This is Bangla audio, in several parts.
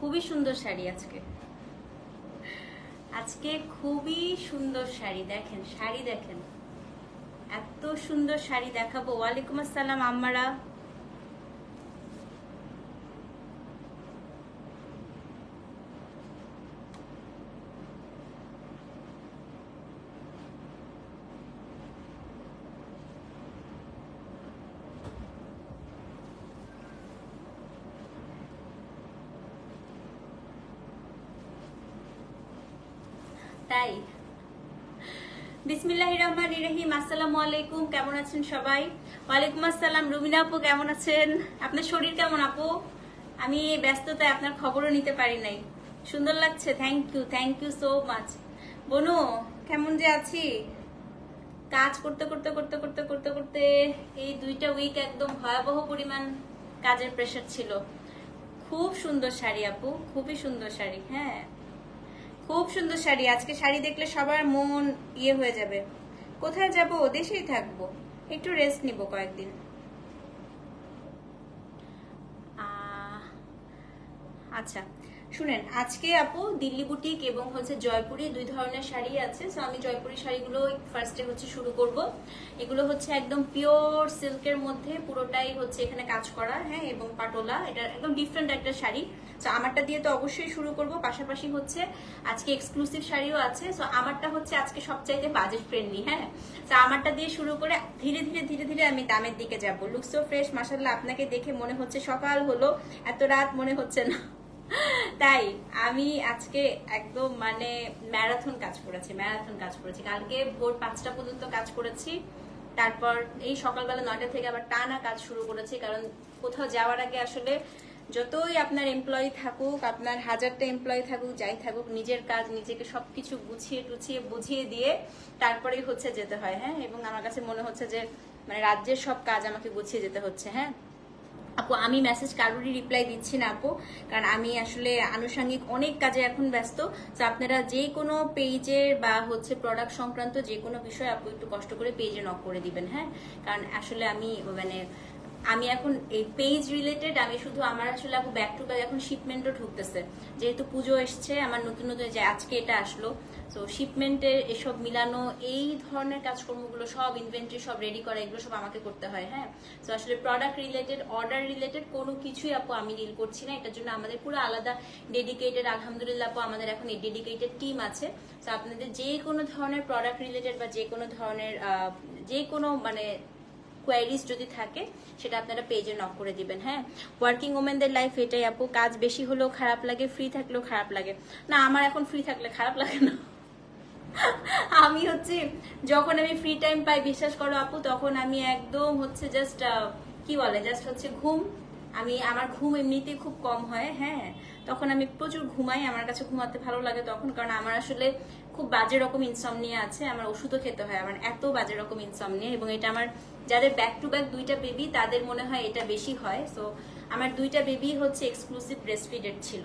খুবই সুন্দর শাড়ি আজকে। আজকে খুবই সুন্দর শাড়ি, দেখেন শাড়ি দেখেন, এত সুন্দর শাড়ি দেখাবো। ওয়ালাইকুম আসসালাম আম্মারা। তাই বিসমিল্লাহির রহমানির রহিম। আসসালামু আলাইকুম, কেমন আছেন সবাই? ওয়ালাইকুম আসসালাম রুমিনা আপু, কেমন আছেন? আপনার শরীর কেমন আপু? আমি ব্যস্ততায় আপনার খবরও নিতে পারি নাই। সুন্দর লাগছে, থ্যাংক ইউ সো মাচ। বনু কেমন যে আছি, কাজ করতে করতে করতে করতে করতে করতে এই 2টা উইক একদম ভয়াবহ পরিমাণ কাজের প্রেশার ছিল। খুব সুন্দর শাড়ি আপু, খুবই সুন্দর শাড়ি। হ্যাঁ খুব সুন্দর শাড়ি। আজকে শাড়ি দেখলে সবার মন ইয়ে হয়ে যাবে। কোথায় যাব? দেশেই থাকবো, একটু রেস্ট নিব কয়েকদিন। আচ্ছা শুনেন, আজকে আপু দিল্লি বুটিক এবং হচ্ছে জয়পুরি 2 ধরনের শাড়ি আছে। সো আমি জয়পুরি শাড়িগুলো ফার্স্টে হচ্ছে শুরু করব। এগুলো হচ্ছে একদম পিওর সিল্কের মধ্যে, পুরোটাই হচ্ছে এখানে কাজ করা, হ্যাঁ, এবং পাটোলা। এটা একদম ডিফারেন্ট একটা শাড়ি। সো আমারটা দিয়ে তো অবশ্যই শুরু করব, পাশাপাশি হচ্ছে আজকে এক্সক্লুসিভ শাড়িও আছে। সো আমারটা হচ্ছে আজকে সবচাইতে বাজেট ফ্রেন্ডলি, হ্যাঁ। সো আমারটা দিয়ে শুরু করে ধীরে ধীরে ধীরে ধীরে আমি দামের দিকে যাব। লুক সো ফ্রেশ মাশাআল্লাহ, আপনাকে দেখে মনে হচ্ছে সকাল হলো, এত রাত মনে হচ্ছে না। তাই আমি আজকে একদম মানে ম্যারাথন কাজ করেছি। কালকে ভোর 5টা পর্যন্ত কাজ করেছি, তারপর এই সকালবেলা 9টা থেকে আবার টানা কাজ শুরু করেছি। কারণ কোথাও যাওয়ার আগে আসলে যতই আপনার এমপ্লয়ি থাকুক, আপনার 1000টা এমপ্লয়ি থাকুক, যাই থাকুক, নিজের কাজ নিজেকে সবকিছু গুছিয়ে টুছিয়ে বুঝিয়ে দিয়ে তারপরেই হচ্ছে যেতে হয়, হ্যাঁ। এবং আমার কাছে মনে হচ্ছে যে মানে রাজ্যের সব কাজ আমাকে গুছিয়ে যেতে হচ্ছে, হ্যাঁ। আপু আমি মেসেজ কারোরই রিপ্লাই দিচ্ছি না আপু, কারণ আমি আসলে আনুষঙ্গিক অনেক কাজে এখন ব্যস্ত। তো আপনারা যে কোনো পেজের বা হচ্ছে প্রোডাক্ট সংক্রান্ত যে কোনো বিষয় আপু একটু কষ্ট করে পেজে নক করে দিবেন, হ্যাঁ। কারণ আসলে আমি এখন এই পেজ রিলেটেড, আমি শুধু আমার আসলে আপু ব্যাক টু ব্যাক এখন শিপমেন্টও ঢুকতেছে, যেহেতু পুজো এসছে, আমার নতুন নতুন যে আজকে এটা আসলো। তো শিপমেন্টে এসব মিলানো, এই ধরনের কাজকর্মগুলো সব ইনভেন্টরি সব রেডি করা, এগুলো সব আমাকে করতে হয়, হ্যাঁ। তো আসলে প্রোডাক্ট রিলেটেড, অর্ডার রিলেটেড কোনো কিছুই আপু আমি ডিল করছি না। এটার জন্য আমাদের পুরো আলাদা ডেডিকেটেড, আলহামদুলিল্লাহ আপু আমাদের এখন এই ডেডিকেটেড টিম আছে। তো আপনাদের যে কোনো ধরনের প্রোডাক্ট রিলেটেড বা যে কোনো ধরনের যে কোনো মানে কোয়ারিজ যদি থাকে সেটা আপনারা পেজে নক করে দিবেন, হ্যাঁ। ওয়ার্কিং ওমেনদের লাইফ এটাই আপু, কাজ বেশি হলেও খারাপ লাগে, ফ্রি থাকলেও খারাপ লাগে না। আমার এখন ফ্রি থাকলে খারাপ লাগে না। আমি হচ্ছে যখন আমি ফ্রি টাইম পাই, বিশ্বাস করো আপু, তখন আমি একদম হচ্ছে জাস্ট কি বলে জাস্ট হচ্ছে ঘুম। আমার ঘুম এমনিতেই খুব কম হয়, হ্যাঁ। তখন আমি প্রচুর ঘুমাই, আমার কাছে ঘুমাতে ভালো লাগে তখন। কারণ আমার আসলে খুব বাজে রকম ইনসমনিয়া আছে, আমার ওষুধও খেতে হয়, আমার এত বাজে রকম ইনসমনিয়া। এবং এটা আমার যাদের ব্যাক টু ব্যাক 2টা বেবি তাদের মনে হয় এটা বেশি হয়। সো আমার 2টা বেবি হচ্ছে এক্সক্লুসিভ ব্রেস্টফিডেড ছিল।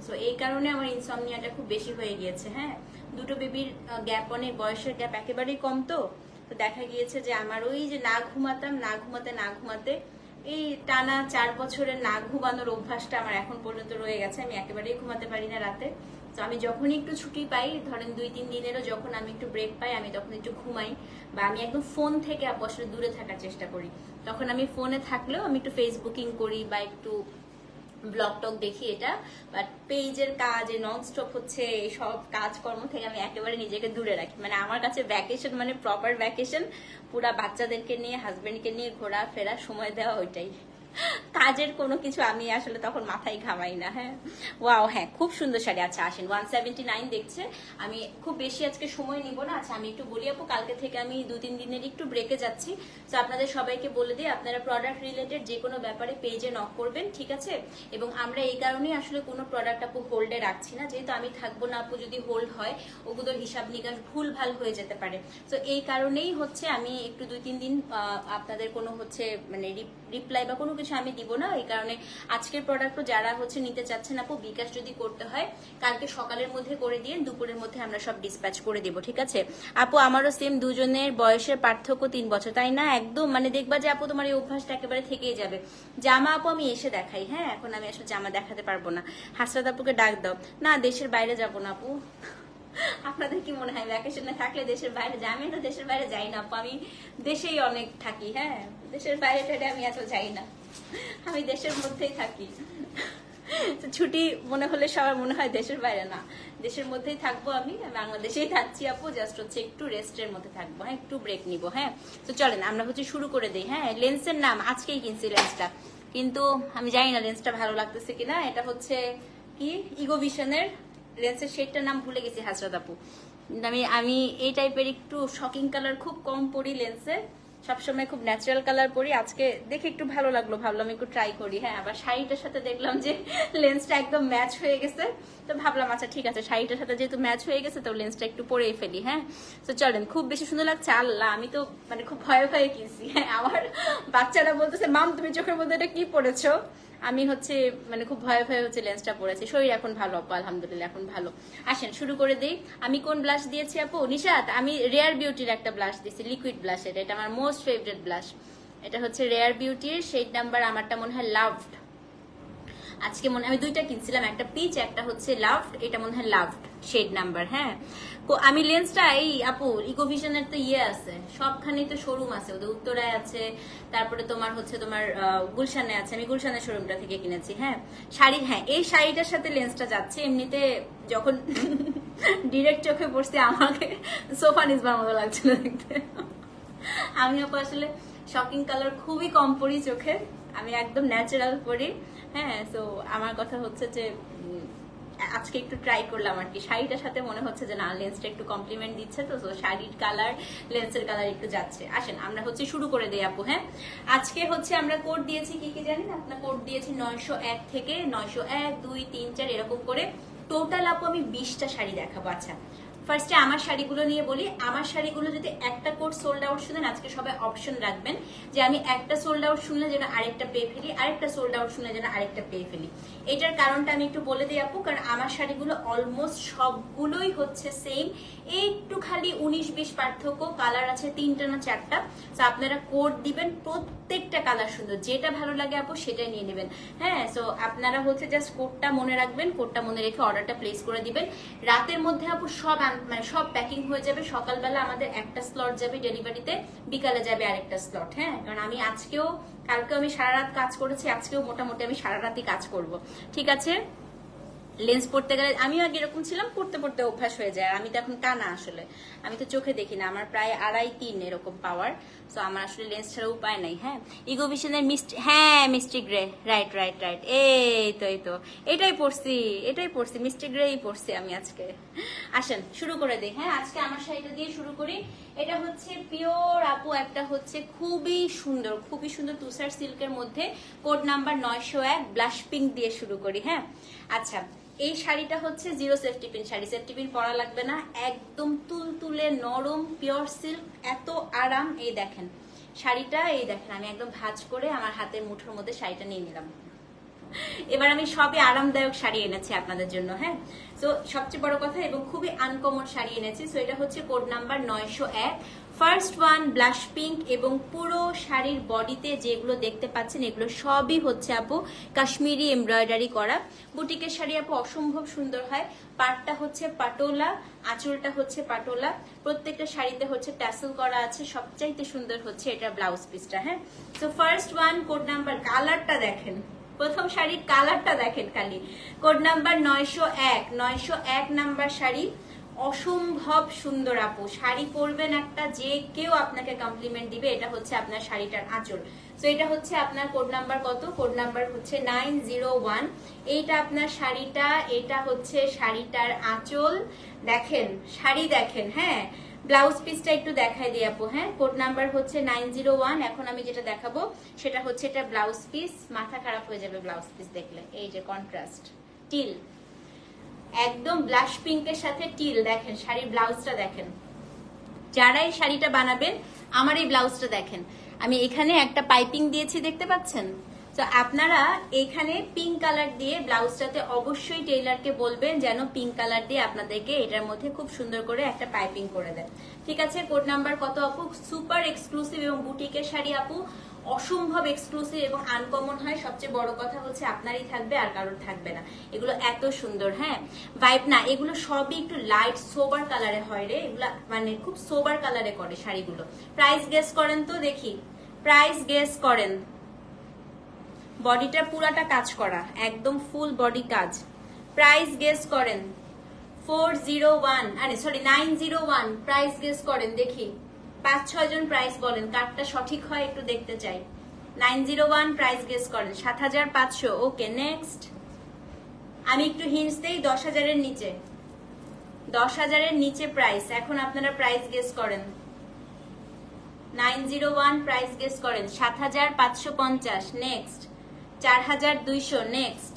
সো এই কারণে আমার ইনসমনিয়াটা খুব বেশি হয়ে গিয়েছে, হ্যাঁ। 2টো বেবির গ্যাপ, অনেক বয়সের গ্যাপ একেবারেই কম। তো দেখা গিয়েছে যে আমার ওই যে না ঘুমাতে এই টানা 4 বছরের না ঘুমানোর অভ্যাসটা আমার এখন পর্যন্ত রয়ে গেছে। আমি একেবারেই ঘুমাতে পারি না রাতে। তো আমি যখনই একটু ছুটি পাই, ধরেন 2-3 দিনেরও যখন আমি একটু ব্রেক পাই, আমি তখন একটু ঘুমাই, বা আমি একদম ফোন থেকে আসলে দূরে থাকার চেষ্টা করি। তখন আমি ফোনে থাকলেও আমি একটু ফেসবুকিং করি বা একটু ব্লগ টক দেখি, এটা। বাট পেজের কাজে ননস্টপ হচ্ছে এই সব কাজকর্ম থেকে আমি একেবারে নিজেকে দূরে রাখি। মানে আমার কাছে ভ্যাকেশন মানে প্রপার ভ্যাকেশন, পুরা বাচ্চাদেরকে নিয়ে হাজবেন্ডকে নিয়ে ঘোরা ফেরা, সময় দেওয়া, ওইটাই। কাজের কোনো কিছু আমি আসলে তখন মাথায় ঘামাই না, হ্যাঁ। ওয়াও, হ্যাঁ খুব সুন্দর শাড়ি। আচ্ছা আসেন, 179 দেখছে। আমি খুব বেশি আজকে সময় নিব না। আচ্ছা আমি একটু বলি আপু, কালকে থেকে আমি 2-3 দিনের একটু ব্রেকে যাচ্ছি। তো আপনাদের সবাইকে বলে দিই, আপনারা প্রোডাক্ট রিলেটেড যে কোনো ব্যাপারে পেজে নক করবেন, ঠিক আছে। এবং আমরা এই কারণেই আসলে কোনো প্রোডাক্ট আপু হোল্ডে রাখছি না, যেহেতু আমি থাকবো না আপু, যদি হোল্ড হয় ওগুলোর হিসাব নিকাশ ভুল ভাল হয়ে যেতে পারে। তো এই কারণেই হচ্ছে আমি একটু 2-3 দিন আপনাদের কোনো হচ্ছে মানে রিপ্লাই বা কোনো কিছু আমি দিব দিব না, এই কারণে আজকের প্রোডাক্টও যারা হচ্ছে নিতে চাচ্ছেন আপু বিকাশ যদি করতে হয় কালকে সকালের মধ্যে করে দিয়ে দুপুরের মধ্যে আমরা সব ডিসপ্যাচ করে দিব, ঠিক আছে আপু? আমারও সেম, দুজনের বয়সের পার্থক্য 3 বছর, তাই না? একদম মানে দেখবা যে আপু তোমার এই অভ্যাসটা একেবারে থেকেই যাবে। জামা আপু আমি এসে দেখাই, হ্যাঁ এখন আমি আসলে জামা দেখাতে পারবো না। হাসরাত আপুকে ডাক দাও। না দেশের বাইরে যাব না আপু। আপনাদের কি মনে হয় ভ্যাকেশনে থাকলে দেশের বাইরে যাই? আমি তো দেশের বাইরে যাই না আপু, আমি দেশেই অনেক থাকি। হ্যাঁ দেশের বাইরে টাইরে আমি এত যাই না, আমি দেশের মধ্যেই থাকি। ছুটি মনে হলে সবার মনে হয় দেশের বাইরে, না দেশের মধ্যেই থাকবো। আমি বাংলাদেশেই থাকছি আপু, জাস্ট হচ্ছে একটু রেস্টের মধ্যে থাকবো, হ্যাঁ একটু ব্রেক নিবো। হ্যাঁ তো চলেন আমরা হচ্ছে শুরু করে দিই। হ্যাঁ লেন্সের নাম আজকেই কিনছি লেন্সটা, কিন্তু আমি জানি না লেন্সটা ভালো লাগতেছে কিনা। এটা হচ্ছে কি ইগোভিশনের লেন্সের শেডটার নাম ভুলে গেছি হাসরাত আপু। আমি এই টাইপের একটু শকিং কালার খুব কম পরি লেন্সে, সবসময় খুব ন্যাচারাল কালার পরি। আজকে দেখে একটু ভালো লাগলো, ভাবলাম একটু ট্রাই করি। হ্যাঁ আবার শাড়িটার সাথে দেখলাম যে লেন্সটা একদম ম্যাচ হয়ে গেছে, তো ভাবলাম আচ্ছা ঠিক আছে শাড়িটার সাথে যেহেতু ম্যাচ হয়ে গেছে তো লেন্সটা একটু পরেই ফেলি। হ্যাঁ তো চলেন, খুব বেশি সুন্দর লাগছে। আল্লাহ আমি তো মানে খুব ভয়ে ভয়ে কিনছি। হ্যাঁ আমার বাচ্চারা বলতেছে মাম তুমি চোখের মধ্যে এটা কি পরেছো? আমি হচ্ছে মানে খুব ভয়ে ভয়ে হচ্ছে লেন্সটা পরেছি। শরীর এখন ভালো আপু, আলহামদুলিল্লাহ এখন ভালো। আসেন শুরু করে দেই। আমি কোন ব্লাশ দিয়েছি আপু? নিশাত আমি রেয়ার বিউটির একটা ব্লাশ দিয়েছি, লিকুইড ব্লাশ। এটা আমার মোস্ট ফেভারিট ব্লাশ। এটা হচ্ছে রেয়ার বিউটির শেড নাম্বার আমারটা মনে হয় লাভড। আজকে মনে আমি দুইটা কিনছিলাম, একটা পিচ একটা হচ্ছে লাভড। এটা মনে হয় লাভড শেড নাম্বার। হ্যাঁ আমি লেন্সটা এই আপু ইকোভিশনের তো ইয়ে আছে, সবখানেই তো শোরুম আছে, ওদের উত্তরায় আছে, তারপরে তোমার হচ্ছে তোমার গুলশানে আছে। আমি গুলশানের শোরুমটা থেকে কিনেছি। হ্যাঁ শাড়ি, হ্যাঁ এই শাড়িটার সাথে লেন্সটা যাচ্ছে। এমনিতে যখন ডিরেক্ট চোখে পড়ছে আমাকে সোফা নিসবার মতো লাগছিল দেখতে। আমি আপু আসলে শকিং কালার খুবই কম পরি চোখে, আমি একদম ন্যাচারাল পরি। হ্যাঁ তো আমার কথা হচ্ছে যে আজকে একটু ট্রাই করলাম আর কি। শাড়িটার সাথে মনে হচ্ছে যে না লেন্সটা একটু কমপ্লিমেন্ট দিচ্ছে, তো শাড়ির কালার লেন্সের কালার একটু যাচ্ছে। আসেন আমরা হচ্ছে শুরু করে দেই আপু। হ্যাঁ আজকে হচ্ছে আমরা কোড দিয়েছি কি কি জানেন? আপনার কোড দিয়েছি 901 থেকে 901 2 3 4 এরকম করে টোটাল আপু আমি 20টা শাড়ি দেখাবো। আচ্ছা ফার্স্টে আমার শাড়িগুলো নিয়ে বলি। আমার শাড়িগুলো যদি একটা কোড সোল্ড আউট শুনেন, আজকে সবাই অপশন রাখবেন যে আমি একটা সোল্ড আউট শুনলে যেন আরেকটা পেয়ে ফেলি, আরেকটা সোল্ড আউট শুনলে যেন আরেকটা পেয়ে ফেলি। এটার কারণটা আমি একটু বলে দিই আপু, কারণ আমার শাড়িগুলো অলমোস্ট সবগুলোই হচ্ছে সেম, একটু খালি 19-20 পার্থক্য। কালার আছে 3টা না 4টা, তো আপনারা কোড দিবেন, প্রত্যেকটা কালার সুন্দর, যেটা ভালো লাগে আপু সেটাই নিয়ে নেবেন। হ্যাঁ সো আপনারা হচ্ছে জাস্ট কোডটা মনে রাখবেন, কোডটা মনে রেখে অর্ডারটা প্লেস করে দিবেন। রাতের মধ্যে আপু সব মানে সব প্যাকিং হয়ে যাবে। সকালবেলা আমাদের একটা স্লট যাবে ডেলিভারিতে, বিকালে যাবে আরেকটা স্লট। হ্যাঁ কারণ আমি আজকেও কালকেও আমি সারা রাত কাজ করেছি, আজকেও মোটামুটি আমি সারা রাতই কাজ করব, ঠিক আছে? লেন্স পড়তে গেলে আমিও আগে এরকম ছিলাম, পড়তে পড়তে অভ্যাস হয়ে যায়। আমি তো এখন কানা, আসলে আমি তো চোখে দেখি না, আমার প্রায় 2.5-3 এরকম পাওয়ার, তো আমার আসলে লেন্স ছাড়া উপায় নাই। হ্যাঁ ইগোভিশনের মিষ্টি, হ্যাঁ মিষ্টি গ্রে, রাইট রাইট রাইট, এই তো এটাই পড়ছি মিষ্টি গ্রেই পড়ছি আমি আজকে। আসেন শুরু করে দিই। হ্যাঁ আজকে আমার শাড়িটা দিয়ে শুরু করি। এটা হচ্ছে পিওর আপু, একটা হচ্ছে খুবই সুন্দর তুষার সিল্কের মধ্যে, কোড নাম্বার 901, ব্লাশ পিঙ্ক দিয়ে শুরু করি। হ্যাঁ আচ্ছা এই শাড়িটা হচ্ছে 0 safety pin sari, safety pin পরা লাগবে না, একদম তুলতুলে নরম পিওর সিল্ক, এত আরাম। এই দেখেন শাড়িটা, এই দেখেন আমি একদম ভাঁজ করে আমার হাতের মুঠোর মধ্যে শাড়িটা নিয়ে নিলাম। এবার আমি সবই আরামদায়ক শাড়ি এনেছি আপনাদের জন্য। হ্যাঁ তো সবচেয়ে বড় কথা, এবং খুবই আনকমন শাড়ি এনেছি। সো এটা হচ্ছে code number 901, first one blush pink, এবং পুরো শাড়ির বডিতে যেগুলো দেখতে পাচ্ছেন এগুলো সবই হচ্ছে আপু কাশ্মীরি এমব্রয়ডারি করা। বুটিকের শাড়ি আপু অসম্ভব সুন্দর হয়। পাটটা হচ্ছে পাটোলা, আঁচলটা হচ্ছে পাটোলা, প্রত্যেকটা শাড়িতে হচ্ছে ট্যাসেল করা আছে। সবচাইতে সুন্দর হচ্ছে এটা ব্লাউজ পিসটা। হ্যাঁ তো ফার্স্ট ওয়ান কোড নাম্বার, কালারটা দেখেন, প্রথম শাড়ির কালারটা দেখেন খালি, কোড নাম্বার 901 নাম্বার শাড়ি, অসম্ভব সুন্দর আপু। শাড়ি পরবেন একটা, যে কেউ আপনাকে কমপ্লিমেন্ট দিবে। এটা হচ্ছে আপনার শাড়িটার আঁচল। তো এটা হচ্ছে আপনার কোড নাম্বার কত? কোড নাম্বার হচ্ছে 901। এইটা আপনার শাড়িটা, এটা হচ্ছে শাড়িটার আঁচল। দেখেন শাড়ি দেখেন। হ্যাঁ ব্লাউজ পিসটা একটু দেখাই দিই আপু। হ্যাঁ কোড নাম্বার হচ্ছে 901। এখন আমি যেটা দেখাবো সেটা হচ্ছে এটা ব্লাউজ পিস, মাথা খারাপ হয়ে যাবে ব্লাউজ পিস দেখলে। এই যে কন্ট্রাস্ট টিল, একদম ব্লাশ পিঙ্কের সাথে টিল। দেখেন শাড়ির ব্লাউজটা দেখেন, যারা এই শাড়িটা বানাবেন আমার এই ব্লাউজটা দেখেন, আমি এখানে একটা পাইপিং দিয়েছি দেখতে পাচ্ছেন। তো তো আপনারা এখানে পিঙ্ক কালার দিয়ে ব্লাউজটাতে অবশ্যই টেইলারকে বলবেন যেন পিঙ্ক কালার দিয়ে আপনাদেরকে এটার মধ্যে খুব সুন্দর করে একটা পাইপিং করে দেয়। ঠিক আছে, কোড নাম্বার কত আপু? সুপার এক্সক্লুসিভ এবং বুটিকের শাড়ি আপু অসম্ভব এক্সক্লুসিভ এবং আনকমন হয়। সবচেয়ে বড় কথা হচ্ছে আপনারই থাকবে, আর কারোর থাকবে না। এগুলো এত সুন্দর, হ্যাঁ ভাইব না, এগুলো সবই একটু লাইট সোবার কালারে হয় রে, এগুলো মানে খুব সোবার কালারে করে শাড়িগুলো। প্রাইস গেস করেন তো দেখি, প্রাইস গেস করেন। বডিটা পুরাটা কাজ করা, একদম ফুল বডি কাজ। প্রাইস গেস করেন 401, আরে সরি 901। প্রাইস গেস করেন দেখি, 5-6 জন প্রাইস বলেন, কারটা সঠিক হয় একটু দেখতে চাই। 901 প্রাইস গেস করেন, 7500। Okay next. আমি একটু হিন্টস দেই, 10,000-এর নিচে, 10,000-এর নিচে প্রাইস। এখন আপনারা প্রাইস গেস করেন। 901 প্রাইস গেস করেন, 7,550। নেক্সট 4,200। নেক্সট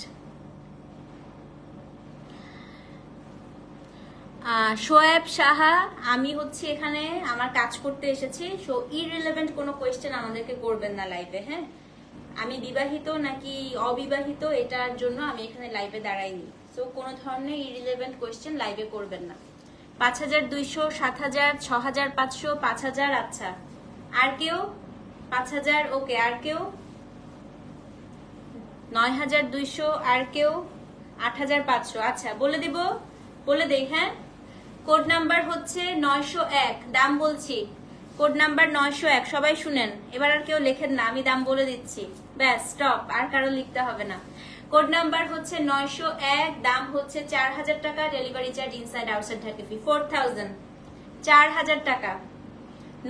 শোয়েব সাহা, আমি হচ্ছে এখানে আমার কাজ করতে এসেছি। সো ইররিলেভেন্ট কোনো কোয়েশ্চেন আমাদেরকে করবেন না লাইভে, হ্যাঁ। আমি বিবাহিত নাকি অবিবাহিত এটার জন্য আমি এখানে লাইভে দাঁড়াইনি। সো কোনো ধরনের ইররিলেভেন্ট কোয়েশ্চেন লাইভে করবেন না। 5,200, 7,000, 6,500, 5,000। আচ্ছা আর কেউ? 5,000। ওকে আর কেউ? 9,200। আর কেউ? 8,500। আচ্ছা বলে দিব, বলে দেই, হ্যাঁ। কোড নাম্বার হচ্ছে 901, দাম বলছি। কোড নাম্বার 901, সবাই শুনেন। এবার আর কেউ লেখেন না, আমি দাম বলে দিচ্ছি, ব্যাস স্টপ, আর কারো লিখতে হবে না। কোড নাম্বার হচ্ছে 901, দাম হচ্ছে 4,000 টাকা, ডেলিভারি চার্জ ইনসাইড আউটসাইড থাকে ফি 4,000। 4,000 টাকা,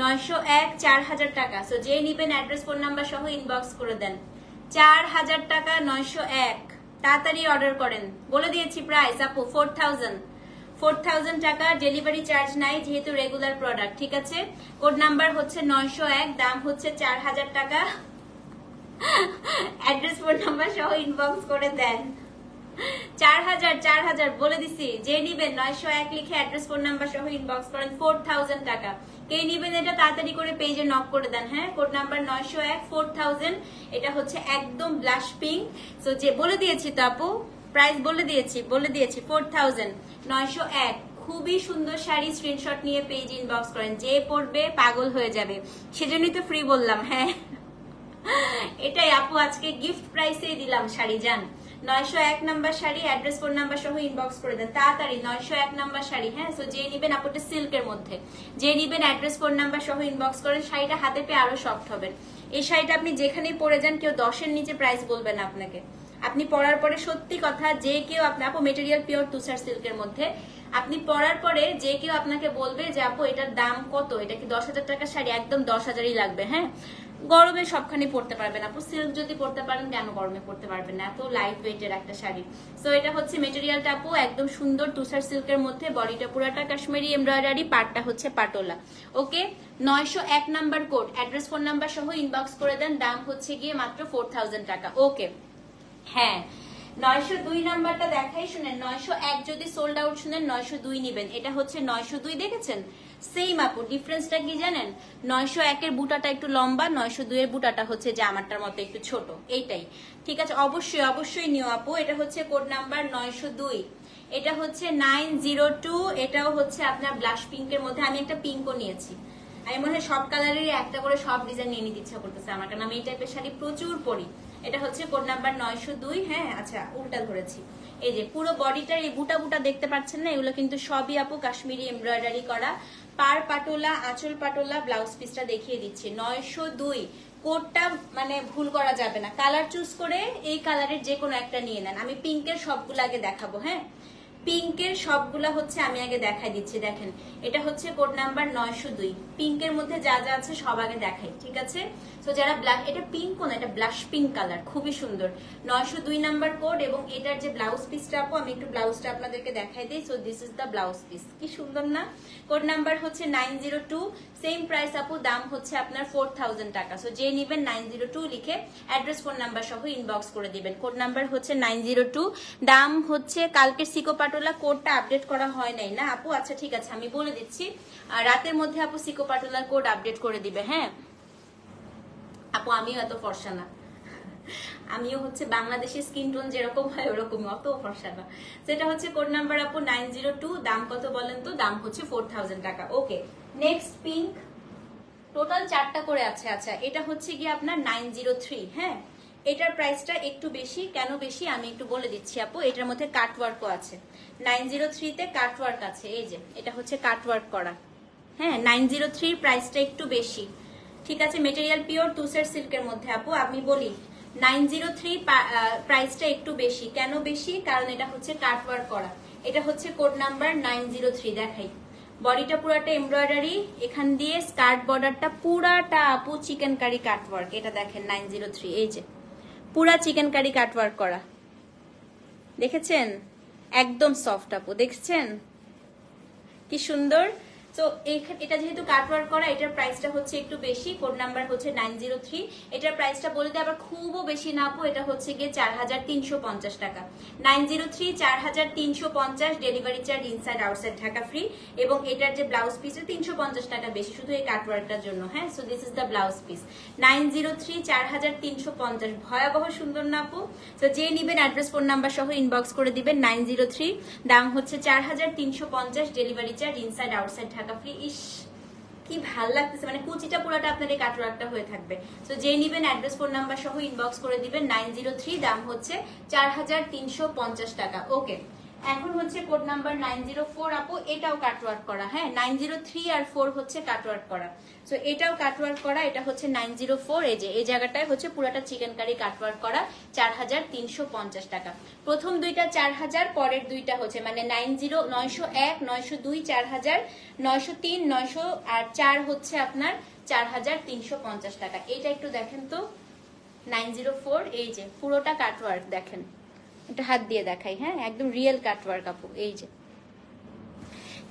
901, 4,000 টাকা। সো যে নিবেন অ্যাড্রেস ফোন নাম্বার সহ ইনবক্স করে দেন। 4,000 টাকা, 901। তাড়াতাড়ি অর্ডার করেন, বলে দিয়েছি প্রাইস আপু 4,000। 4,000 টাকা, ডেলিভারি চার্জ নাই যেহেতু রেগুলার প্রোডাক্ট। ঠিক আছে, কোড নাম্বার হচ্ছে 901, দাম হচ্ছে 4,000 টাকা। অ্যাড্রেস ফোন নাম্বার সহ ইনবক্স করে দেন। 4,000, 4,000 বলে দিছি। যে নিবেন 901 লিখে অ্যাড্রেস ফোন নাম্বার সহ ইনবক্স করেন, 4,000 টাকা। কে নিবেন এটা তাড়াতাড়ি করে পেজে নক করে দেন, হ্যাঁ। Code number 901, 4,000। এটা হচ্ছে একদম ব্লাশ পিঙ্ক। সো যে বলে দিয়েছি তো আপু, প্রাইস বলে দিয়েছি 4,000। 901 খুবই সুন্দর শাড়ি, স্ক্রিনশট নিয়ে পেজ ইনবক্স করেন। যে পড়বে পাগল হয়ে যাবে, সেজন্যই তো ফ্রি বললাম, হ্যাঁ। এটাই আপু আজকে গিফট প্রাইসেই দিলাম শাড়ি, জান। 901 number sari, address phone number সহ ইনবক্স করে দেন তাড়াতাড়ি। 901 নাম্বার শাড়ি, হ্যাঁ। সো যে নিবেন আপুটা সিল্কের মধ্যে, যে নিবেন অ্যাড্রেস ফোন নাম্বার সহ ইনবক্স করেন। শাড়িটা হাতে পেয়ে আরো সফট হবেন। এই শাড়িটা আপনি যেখানেই পরে যান, কেউ 10-এর নিচে প্রাইস বলবেন আপনাকে। আপনি পরার পরে সত্যি কথা, যে কেউ আপনি, আপু মেটেরিয়াল পিওর তুষার সিল্কের মধ্যে, আপনি পরার পরে যে কেউ আপনাকে বলবে যে আপু এটার দাম কত, এটা কি 10,000 টাকার শাড়ি? একদম 10,000-ই লাগবে, হ্যাঁ। গরমে সবখানে পড়তে পারবেন আপু, সিল্ক যদি পড়তে পারেন কেন গরমে পড়তে পারবেন না? এত লাইট ওয়েটের একটা শাড়ি। সো এটা হচ্ছে মেটেরিয়ালটা আপু একদম সুন্দর তুষার সিল্কের মধ্যে, বডিটা পুরাটা কাশ্মীরি এমব্রয়ডারি, পাটটা হচ্ছে পাটোলা। ওকে 901 number code, address phone number সহ ইনবক্স করে দেন। দাম হচ্ছে গিয়ে মাত্র 4,000 টাকা। ওকে হ্যাঁ, 902 নাম্বারটা দেখাই, শুনেন। 901 যদি সোল্ড আউট শুনেন, 902 নিবেন। এটা হচ্ছে 902, দেখেছেন? সেম আপু, ডিফারেন্সটা কি জানেন? 901 এর বুটাটা একটু লম্বা, 902 এর বুটাটা হচ্ছে জামাটার মতো একটু ছোট, এইটাই। ঠিক আছে, অবশ্যই অবশ্যই নিও আপু। এটা হচ্ছে কোড নাম্বার 902। এটা হচ্ছে 902। এটাও হচ্ছে আপনার ব্লাশ পিঙ্কের মধ্যে। আমি একটা পিঙ্কও নিয়েছি। আমি মনে হয় সব কালারেরই একটা করে সব ডিজাইন নিয়ে নিতে ইচ্ছা করতেছে আমার, কারণ আমি এই টাইপের শাড়ি প্রচুর পরি। এটা হচ্ছে কোড নাম্বার 902, হ্যাঁ। আচ্ছা উল্টা ধরেছি। এই যে পুরো বডিটার এই বুটা বুটা দেখতে পাচ্ছেন না, এগুলো কিন্তু সবই আপু কাশ্মীরি এমব্রয়ডারি করা। পার পাটোলা, আঁচল পাটোলা, ব্লাউজ পিসটা দেখিয়ে দিচ্ছি। 902 কোডটা মানে ভুল করা যাবে না। কালার চুজ করে এই কালারের যে কোনো একটা নিয়ে নেন। আমি পিঙ্কের সবগুলো আগে দেখাবো, হ্যাঁ। পিঙ্কের সবগুলা হচ্ছে আমি আগে দেখাই দিচ্ছি। দেখেন এটা হচ্ছে কোড নাম্বার 902। পিঙ্কের মধ্যে যা যা আছে সব আগে দেখাই, ঠিক আছে? সো যারা ব্ল্যাক, এটা পিঙ্ক না, এটা ব্লাশ পিঙ্ক কালার, খুবই সুন্দর। 902 নাম্বার কোড। এবং এটার যে ব্লাউজ পিসটা আপু, আমি একটু ব্লাউজটা আপনাদেরকে দেখাই দিই। So this is the blouse piece, কি সুন্দর না? কোড নাম্বার হচ্ছে 902। সেম প্রাইস আপু, দাম হচ্ছে আপনার 4,000 টাকা। সো যে নিবেন 902 লিখে অ্যাড্রেস ফোন নাম্বার সহ ইনবক্স করে দিবেন। কোড নাম্বার হচ্ছে 902, দাম হচ্ছে। কালকে সিকো পাটোলা কোডটা আপডেট করা হয় নাই না আপু? আচ্ছা ঠিক আছে, আমি বলে দিচ্ছি। রাতের মধ্যে আপু সিকো পাটোলার কোড আপডেট করে দিবে, হ্যাঁ আপু। আমিও এত ফর্সা না। আমিও হচ্ছে বাংলাদেশের স্কিন টোন যেরকম হয় ওরকমই, অত ফর্সা না। সেটা হচ্ছে কোড নাম্বার আপু 902, দাম কত বলেন তো? দাম হচ্ছে 4000 টাকা। ওকে, নেক্সট পিঙ্ক, টোটাল 4টা করে আছে। আচ্ছা, এটা হচ্ছে গিয়ে আপনার 903। হ্যাঁ, এটার প্রাইসটা একটু বেশি। কেন বেশি আমি একটু বলে দিচ্ছি আপু, এটার মধ্যে কাটওয়ার্কও আছে। 903-তে কাটওয়ার্ক আছে, এই যে এটা হচ্ছে কাটওয়ার্ক করা। হ্যাঁ, 903 প্রাইসটা একটু বেশি, ঠিক আছে। মেটেরিয়াল পিওর তুষার সিল্কের মধ্যে আপু। আমি বলি 903 প্রাইসটা একটু বেশি। কেন বেশি? কারণ এটা হচ্ছে কাটওয়ার্ক করা। এটা হচ্ছে কোড নাম্বার 903। দেখাই, বডিটা পুরাটা এমব্রয়ডারি, এখান দিয়ে স্কার্ট বর্ডারটা পুরাটা আপু চিকেন কারি কাটওয়ার্ক। এটা দেখেন 903, এই যে পুরা চিকেন কারি কাটওয়ার্ক করা, দেখেছেন? একদম সফট আপু, দেখছেন কি সুন্দর। তো এটা যেহেতু কাটওয়ার্ক করা, এটার প্রাইসটা হচ্ছে একটু বেশি। কোড নাম্বার হচ্ছে 903। এটার প্রাইসটা বলতে আবার খুবও বেশি না আপু, এটা হচ্ছে গিয়ে 4350 টাকা। 903 4350, delivery charge inside outside Dhaka free. এবং এটার যে ব্লাউজ পিস 350 টাকা বেশি শুধু এই কাটওয়ার্কটার জন্য। হ্যাঁ, so this is the blouse piece. 903 4350, ভয়াবহ সুন্দর না আপু? তো যে নিবেন অ্যাড্রেস ফোন নাম্বার সহ ইনবক্স করে দিবেন। 903, দাম হচ্ছে 4350, delivery charge inside outside Dhaka free. ইস কি ভাল লাগতেছে, মানে কুচিটা পুরাটা আপনার এই কাটওয়ার্কটা হয়ে থাকবে। তো যে নিবেন অ্যাড্রেস ফোন নাম্বার সহ ইনবক্স করে দিবেন। 903, দাম হচ্ছে 4350 টাকা। ওকে, এখন হচ্ছে কোড নাম্বার 904 আপু, এটাও কাটওয়ার্ক করা। হ্যাঁ, 903 আর 4 হচ্ছে কাটওয়ার্ক করা। সো এটাও কাটওয়ার্ক করা, এটা হচ্ছে 904। এই যে এই জায়গাটায় হচ্ছে পুরাটা চিকেন কারি কাটওয়ার্ক করা, 4350 টাকা। প্রথম দুইটা 4000, পরের দুইটা হচ্ছে মানে 901, 902 4000, 903, 900 আর 4 হচ্ছে আপনার 4350 টাকা। এটা একটু দেখেন তো 904, এই যে পুরোটা কাটওয়ার্ক দেখেন। এটা হাত দিয়ে দেখাই। হ্যাঁ, একদম রিয়েল কাটওয়ার্ক আপু। এই যে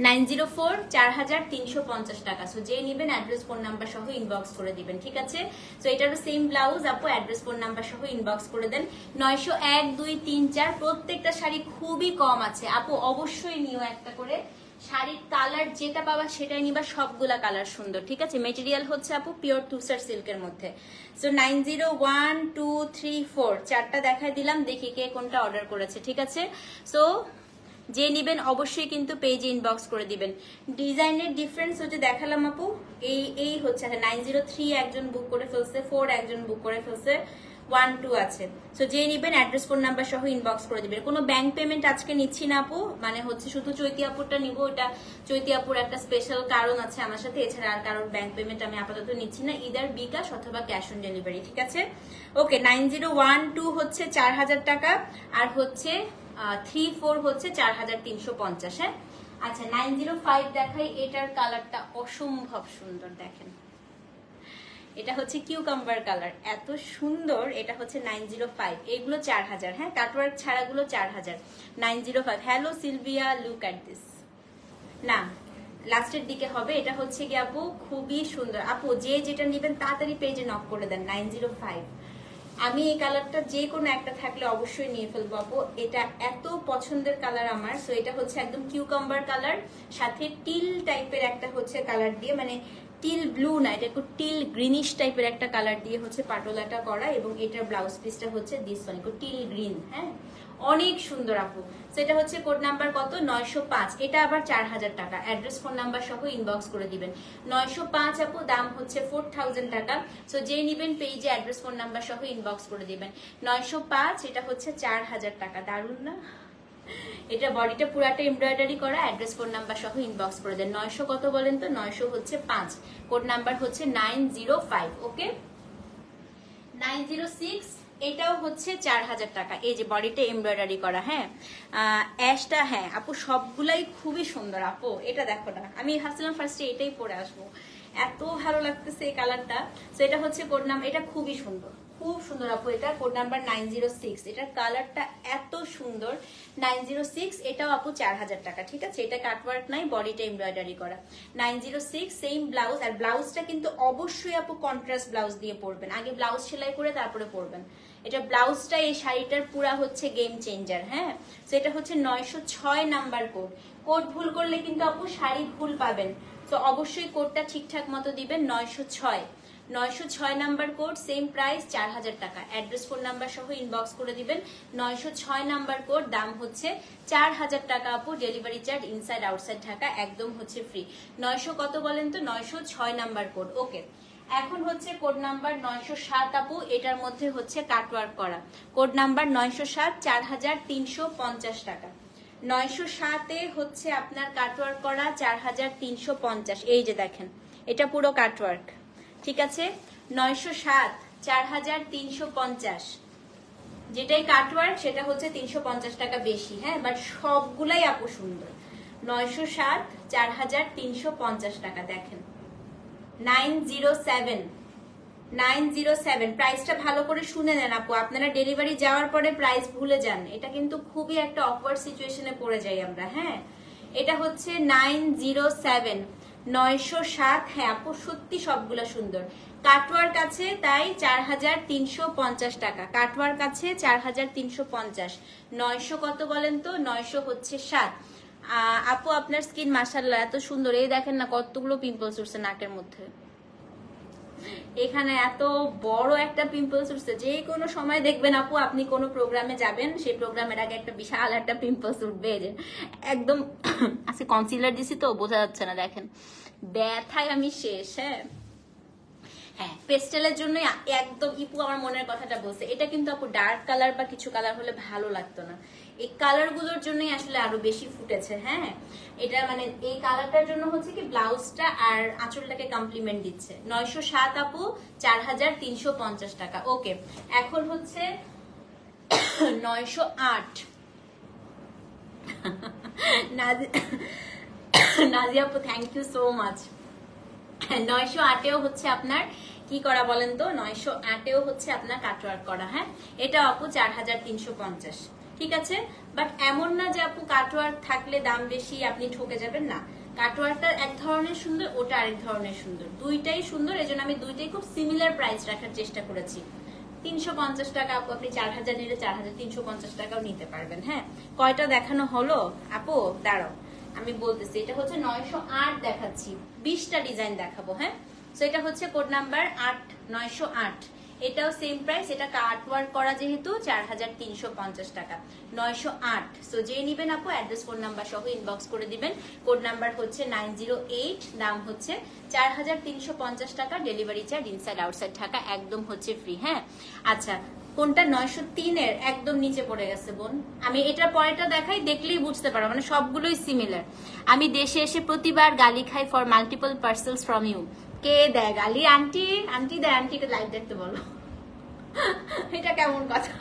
904, 4350 টাকা। সো যে নিবেন অ্যাড্রেস ফোন নাম্বার সহ ইনবক্স করে দিবেন, ঠিক আছে। সো এটারও সেম ব্লাউজ আপু, অ্যাড্রেস ফোন নাম্বার সহ ইনবক্স করে দেন। 901, 2, 3, 4, প্রত্যেকটা শাড়ি খুবই কম আছে আপু, অবশ্যই নিও একটা করে। শাড়ির কালার যেটা পাবা সেটাই নিবা, সবগুলা কালার সুন্দর, ঠিক আছে। মেটেরিয়াল হচ্ছে আপু পিওর তুষার সিল্কের মধ্যে। সো 901, 2, 3, 4 চারটা দেখাই দিলাম, দেখি কে কোনটা অর্ডার করেছে, ঠিক আছে। সো যে নিবেন অবশ্যই কিন্তু পেজে ইনবক্স করে দিবেন। ডিজাইনের ডিফারেন্স হচ্ছে দেখালাম আপু, এই হচ্ছে 903 একজন বুক করে ফেলছে, 4 একজন বুক করে ফেলছে, 1, 2 আছে। সো যে নিবেন অ্যাড্রেস ফোন নাম্বার সহ ইনবক্স করে দিবেন। কোনো ব্যাংক পেমেন্ট আজকে নিচ্ছি না আপু, মানে হচ্ছে শুধু চৈতি আপুরটা নিব। এটা চৈতি আপুর একটা স্পেশাল কারণ আছে আমার সাথে, এছাড়া আর কারোর ব্যাংক পেমেন্ট আমি আপাতত নিচ্ছি না, ইদার বিকাশ অথবা ক্যাশ অন ডেলিভারি, ঠিক আছে। ওকে, 901, 2 হচ্ছে 4000 টাকা, আর হচ্ছে 3, 4 হচ্ছে 4350। হ্যাঁ, আচ্ছা 905 দেখাই। এটার কালারটা অসম্ভব সুন্দর, দেখেন এটা হচ্ছে কিউকাম্বার কালার, এত সুন্দর। এটা হচ্ছে 905, এগুলো 4000। হ্যাঁ, কাটওয়ার্ক ছাড়াগুলো 4000। 905। Hello Sylvia, look at this. না, লাস্টের দিকে হবে। এটা হচ্ছে কি আপু খুবই সুন্দর আপু, যে যেটা নেবেন তাড়াতাড়ি পেজে নক করে দেন। 905, আমি এই কালারটা যে কোনো একটা থাকলে অবশ্যই নিয়ে ফেলবো আপু, এটা এত পছন্দের কালার আমার। সো এটা হচ্ছে একদম কিউকাম্বার কালার, সাথে টিল টাইপের একটা হচ্ছে কালার দিয়ে, মানে টিল ব্লু না, এটা একটু টিল গ্রিনিশ টাইপের একটা কালার দিয়ে হচ্ছে পাটোলাটা করা, এবং এটার ব্লাউজ পিসটা হচ্ছে দিস ওয়ান, একটু টিল গ্রিন। হ্যাঁ, অনেক সুন্দর আপু। সেটা হচ্ছে কোড নাম্বার কত? 905। এটা আবার 4000 টাকা। অ্যাড্রেস ফোন নাম্বার সহ ইনবক্স করে দিবেন। 905 আপু, দাম হচ্ছে 4000 টাকা। সো যে নিবেন পেজে অ্যাড্রেস ফোন নাম্বার সহ ইনবক্স করে দিবেন। 905, এটা হচ্ছে 4000 টাকা। দারুন না? এটা বডিটা পুরাটা এমব্রয়ডারি করা, অ্যাড্রেস ফোন নাম্বার সহ ইনবক্স করে দেন। 900 কত বলেন তো? 900 হচ্ছে 5, কোড নাম্বার হচ্ছে 905। ওকে, 906, এটাও হচ্ছে 4000 টাকা। এই যে বডিটা এমব্রয়ডারি করা। হ্যাঁ, অ্যাশটা, হ্যাঁ আপু সবগুলাই খুবই সুন্দর আপু। এটা দেখো না, আমি ভাবছিলাম ফার্স্টে এটাই পরে আসবো, এত ভালো লাগতেছে এই কালারটা। তো এটা হচ্ছে কোড নাম্বার, এটা খুবই সুন্দর, খুব সুন্দর আপু। এটা কোড নাম্বার 906, এটার কালারটা এত সুন্দর। 906, এটাও আপু 4000 টাকা, ঠিক আছে। এটা কাটওয়ার্ক নাই, বডিটা এমব্রয়ডারি করা। 906, সেম ব্লাউজ। আর ব্লাউজটা কিন্তু অবশ্যই আপু কন্ট্রাস্ট ব্লাউজ দিয়ে পরবেন, আগে ব্লাউজ সেলাই করে তারপরে পরবেন। এটা ব্লাউজটা এই শাড়িটার পুরা হচ্ছে গেম চেঞ্জার। হ্যাঁ, তো এটা হচ্ছে 906 নাম্বার কোড। কোড ভুল করলে কিন্তু আপু শাড়ি ভুল পাবেন, তো অবশ্যই কোডটা ঠিকঠাক মতো দিবেন। 906, 906 নাম্বার কোড, সেম প্রাইস 4000 টাকা। অ্যাড্রেস ফোন নাম্বার সহ ইনবক্স করে দিবেন। 906 নাম্বার কোড, দাম হচ্ছে 4000 টাকা আপু। Delivery charge inside outside Dhaka একদম হচ্ছে ফ্রি। 900 কত বলেন তো? 906 নাম্বার কোড। ওকে, এখন হচ্ছে কোড নাম্বার 907 আপু, এটার মধ্যে হচ্ছে কাটওয়ার্ক করা। কোড নাম্বার 907, 4350 টাকা। 907-এ হচ্ছে আপনার কাটওয়ার্ক করা 4350। এই যে দেখেন, এটা পুরো কাটওয়ার্ক, ঠিক আছে। 907, 4350, যেটাই কাটওয়ার্ক সেটা হচ্ছে 350 টাকা বেশি, হ্যাঁ, বাট সবগুলাই আপু সুন্দর। 907, 4350 টাকা। দেখেন 907 প্রাইসটা ভালো করে শুনে নেন আপু, আপনারা ডেলিভারি যাওয়ার পরে প্রাইস ভুলে যান, এটা কিন্তু খুবই একটা অকওয়ার্ড সিচুয়েশনে পড়ে যাই আমরা, হ্যাঁ। এটা হচ্ছে 907, 907। হ্যাঁ আপু, সত্যি সবগুলা সুন্দর। কাটওয়ার্ক আছে তাই 4350 টাকা। কাটওয়ার্ক আছে 4350। 900 কত বলেন তো? 900 হচ্ছে 7। আপু আপনার স্কিন মাশাআল্লাহ এত সুন্দর। এই দেখেন না কতগুলো পিম্পলস উঠছে নাকের মধ্যে, এখানে এত বড় একটা পিম্পলস উঠছে। যে কোনো সময় দেখবেন আপু, আপনি কোনো প্রোগ্রামে যাবেন, সেই প্রোগ্রামের আগে একটা বিশাল একটা পিম্পলস উঠবে, যে একদম আজকে কনসিলার দিছি তো বোঝা যাচ্ছে না, দেখেন ব্যথায় আমি শেষ। হ্যাঁ, পেস্টেলের জন্য একদম ইপু আমার মনের কথাটা বলছে। এটা কিন্তু আপু ডার্ক কালার বা কিছু কালার হলে ভালো লাগতো না, এই কালার গুলোর জন্যই আসলে আরো বেশি ফুটেছে। হ্যাঁ, এটা মানে এই কালারটার জন্য হচ্ছে কি ব্লাউজটা আর আঁচলটাকে কমপ্লিমেন্ট দিচ্ছে। 907 আপু, 4350 টাকা। ওকে, এখন হচ্ছে 908। নাজিয়া আপু থ্যাংক ইউ সো মাচ। 908-এও হচ্ছে আপনার কি করা বলেন তো? 908-এও হচ্ছে আপনার কাটওয়ার্ক করা। হ্যাঁ, এটা আপু 4350, ঠিক আছে। বাট এমন না যে আপু কাটওয়ার্ক থাকলে দাম বেশি আপনি ঠকে যাবেন, না। কাটওয়ার্কটা এক ধরনের সুন্দর, ওটা আরেক ধরনের সুন্দর, দুইটাই সুন্দর। এই জন্য আমি দুইটাই খুব সিমিলার প্রাইস রাখার চেষ্টা করেছি। 350 টাকা আপু, আপনি 4000 নিলে 4350 টাকাও নিতে পারবেন। হ্যাঁ, কয়টা দেখানো হলো আপু? দাঁড়াও আমি বলতেছি। এটা হচ্ছে 908 দেখাচ্ছি, 20টা ডিজাইন দেখাবো। হ্যাঁ, সো এটা হচ্ছে কোড নাম্বার 8, 908। এটাও সেম প্রাইস, এটা কাটওয়ার্ক করা যেহেতু 4350 টাকা। 908। সো যে নিবেন আপু অ্যাড্রেস ফোন নাম্বার সহ ইনবক্স করে দিবেন। কোড নাম্বার হচ্ছে 908, দাম হচ্ছে 4350 টাকা। Delivery charge inside outside Dhaka একদম হচ্ছে ফ্রি। হ্যাঁ, আচ্ছা কোনটা? 903-এর একদম নিচে পড়ে গেছে বোন। আমি এটার পরেটা দেখাই, দেখলেই বুঝতে পারো, মানে সবগুলোই সিমিলার। আমি দেশে এসে প্রতিবার গালি খাই for multiple parcels from you. কে দেয় গালি? আন্টি, আন্টি দেয়। আন্টিকে লাইভ দেখতে বলো। এটা কেমন কথা?